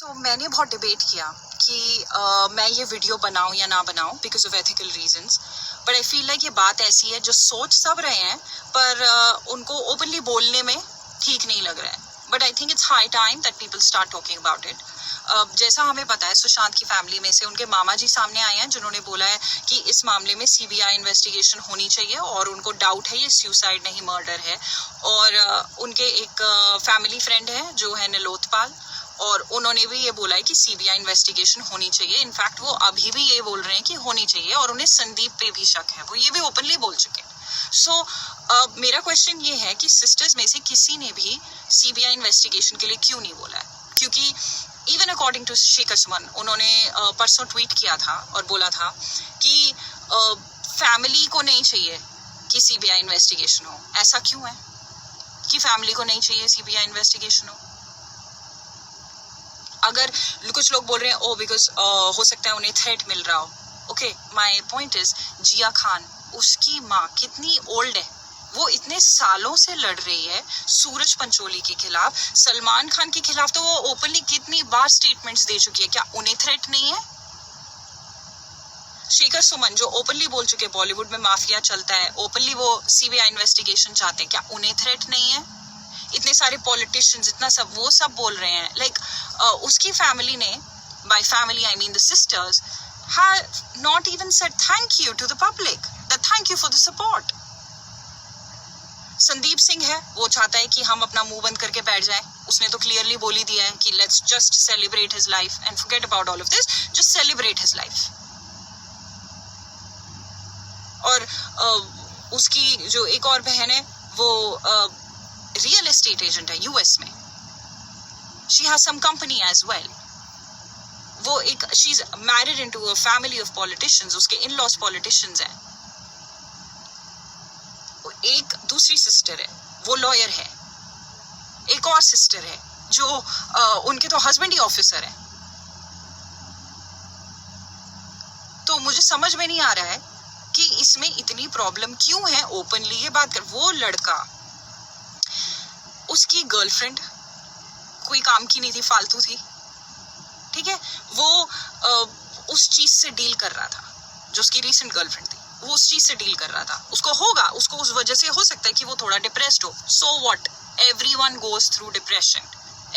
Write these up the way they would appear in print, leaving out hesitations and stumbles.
मैंने बहुत डिबेट किया कि मैं ये वीडियो बनाऊं या ना बनाऊं because of ethical reasons, but I feel like ये बात ऐसी है जो सोच सब रहे हैं पर उनको ओपनली बोलने में ठीक नहीं लग रहा है. But I think it's high time that people start talking about it. जैसा हमें पता है, सुशांत की फैमिली में से उनके मामा जी सामने आए हैं जिन्होंने बोला है कि इस मामले में सीबीआई इन्वेस्टिगेशन होनी चाहिए और उनको डाउट है ये सुसाइड नहीं मर्डर है. और उनके एक फैमिली फ्रेंड है जो है निलोत्पाल, और उन्होंने भी ये बोला है कि सीबीआई इन्वेस्टिगेशन होनी चाहिए. इनफैक्ट वो अभी भी ये बोल रहे हैं कि होनी चाहिए और उन्हें संदीप पे भी शक है, वो ये भी ओपनली बोल चुके हैं. सो मेरा क्वेश्चन ये है कि सिस्टर्स में से किसी ने भी सीबीआई इन्वेस्टिगेशन के लिए क्यों नहीं बोला है? क्योंकि even according to Shekhar Suman, उन्होंने परसों ट्वीट किया था और बोला था कि फैमिली को नहीं चाहिए कि सीबीआई इन्वेस्टिगेशन हो. ऐसा क्यों है कि फैमिली को नहीं चाहिए सीबीआई इन्वेस्टिगेशन हो? अगर कुछ लोग बोल रहे हैं ओ बिकॉज हो सकता है उन्हें थ्रेट मिल रहा हो. ओके, माय पॉइंट इज जिया खान, उसकी माँ कितनी ओल्ड है, वो इतने सालों से लड़ रही है सूरज पंचोली के खिलाफ. सलमान खान के खिलाफ तो वो ओपनली कितनी बार स्टेटमेंट्स दे चुकी है. क्या उन्हें थ्रेट नहीं है? शेखर सुमन जो ओपनली बोल चुके बॉलीवुड में माफिया चलता है, ओपनली वो सीबीआई इन्वेस्टिगेशन चाहते हैं, क्या उन्हें थ्रेट नहीं है? इतने सारे पॉलिटिशियंस, इतना सब, वो सब बोल रहे हैं. लाइक उसकी फैमिली ने, by family I mean the sisters, have not even said thank you to the public, that thank you for the support. Sandeep Singh है, वो चाहता है कि हम अपना मुंह बंद करके बैठ जाएं. उसने तो क्लियरली बोल ही दिया है कि let's just celebrate his life and forget about all of this, just celebrate his life. और उसकी जो एक और बहन है वो रियल एस्टेट एजेंट है यूएस में. She has some company as well. वो एक, she is married into a family of politicians, उसके इन लॉज पॉलिटिशियंस हैं. एक दूसरी सिस्टर है, वो लॉयर है. एक और सिस्टर है जो उनके तो हस्बैंड ही ऑफिसर है. तो मुझे समझ में नहीं आ रहा है कि इसमें इतनी प्रॉब्लम क्यों है ओपनली ये बात कर. वो लड़का, उसकी गर्लफ्रेंड कोई काम की नहीं थी, फालतू थी, ठीक है. वो उस चीज से डील कर रहा था, जो उसकी रीसेंट गर्लफ्रेंड थी, वो उस चीज से डील कर रहा था. उसको होगा, उसको उस वजह से हो सकता है कि वो थोड़ा डिप्रेस्ड हो. So what, everyone goes through depression,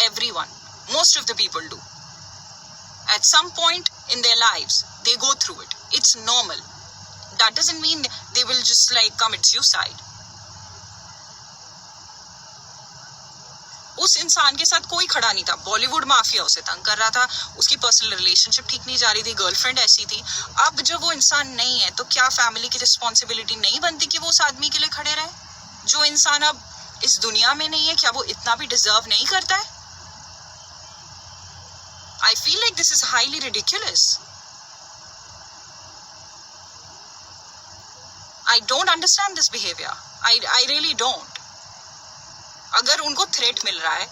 everyone, most of the people do. At some point in their lives, they go through it. It's normal. That doesn't mean they will just like commit suicide. उस इंसान के साथ कोई खड़ा नहीं था. Bollywood mafia उसे तंग कर रहा था, उसकी पर्सनल रिलेशनशिप ठीक नहीं जा रही थी, गर्लफ्रेंड ऐसी थी. अब जब वो इंसान नहीं है तो क्या फैमिली की रिस्पॉन्सिबिलिटी नहीं बनती कि वो उस आदमी के लिए खड़े रहे? जो इंसान अब इस दुनिया में नहीं है, क्या वो इतना भी डिजर्व नहीं करता है? I feel like this is highly ridiculous. I don't understand this behavior. I really don't. अगर उनको थ्रेट मिल रहा है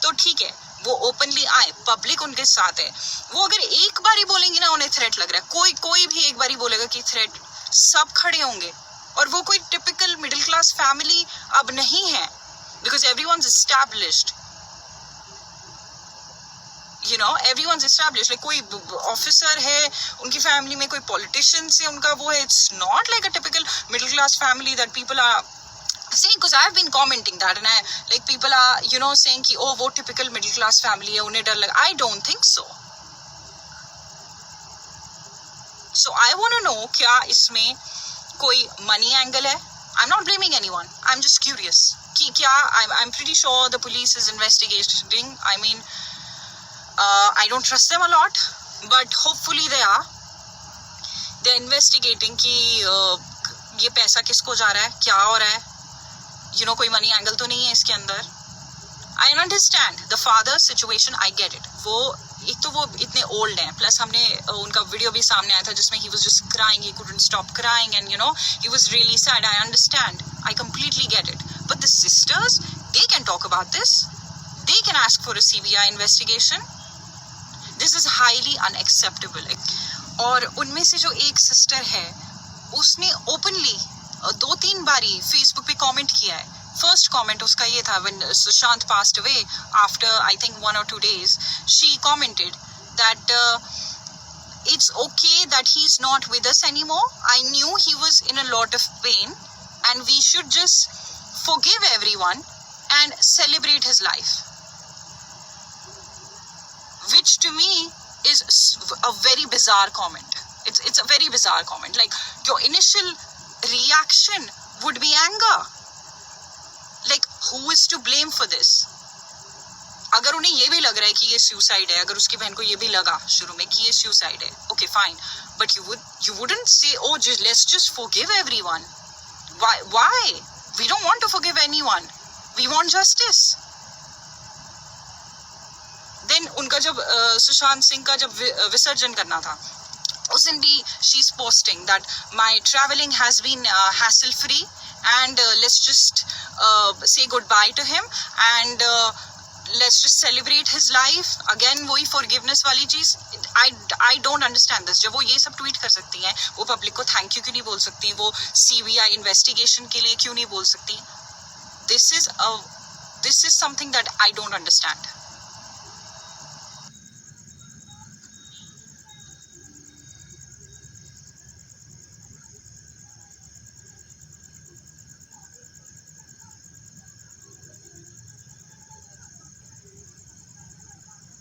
तो ठीक है, वो ओपनली आए, पब्लिक उनके साथ है. वो अगर एक बार ही बोलेंगे ना उन्हें थ्रेट लग रहा है, कोई भी एक बार ही बोलेगा कि थ्रेट, सब खड़े होंगे. और वो कोई टिपिकल मिडिल क्लास फैमिली अब नहीं है, because everyone's established. You know, everyone's established. Like कोई ऑफिसर है उनकी फैमिली में, कोई पॉलिटिशियन से उनका वो है. It's not like a typical middle class family that people are saying, because I've been commenting that and I like people are, you know, saying कि oh वो typical middle class family है, उन्हें डर लगा. I don't think so. So I want to know क्या इसमें कोई money angle है? I'm not blaming anyone. I'm just curious कि क्या, I'm pretty sure the police is investigating. I mean, I don't trust them a lot, but hopefully they are. They're investigating कि ये पैसा किसको जा रहा है, क्या हो रहा है. You know, कोई मनी एंगल तो नहीं है इसके अंदर. I understand the father's situation. I get it. वो एक तो वो इतने ओल्ड हैं, प्लस हमने उनका वीडियो भी सामने आया था जिसमें he was just crying, he couldn't stop crying, and you know, he was really sad. I understand. I completely get it. But the sisters, they can talk about this. They can ask for a CBI investigation. This is highly unacceptable. और उनमें से जो एक sister है, उसने openly 2-3 बारी Facebook पे comment किया है. फर्स्ट कमेंट उसका ये था, when Sushant passed away after I think 1 or 2 days, she commented that it's okay that he's not with us anymore. I knew he was in a lot of pain and we should just forgive everyone and celebrate his life, which to me is a very bizarre comment. It's a very bizarre comment. Like, your initial reaction would be anger. Like, who is to blame for this? अगर उन्हें ये भी लग रहा है कि ये suicide है, अगर उसकी बहन को ये भी लगा शुरू में कि ये suicide है, okay fine, but you wouldn't say, oh let's just forgive everyone. Why? We don't want to forgive anyone. We want justice. Then उनका जब सुशांत सिंह का जब विसर्जन करना था, उस दिन भी she's posting that my traveling has been hassle free and let's just say goodbye to him and let's just celebrate his life. Again वही forgiveness वाली चीज. I don't understand this. जब वो ये सब ट्वीट कर सकती हैं, वो पब्लिक को थैंक यू क्यों नहीं बोल सकती, वो CBI इन्वेस्टिगेशन के लिए क्यों नहीं बोल सकती? This is something that I don't understand.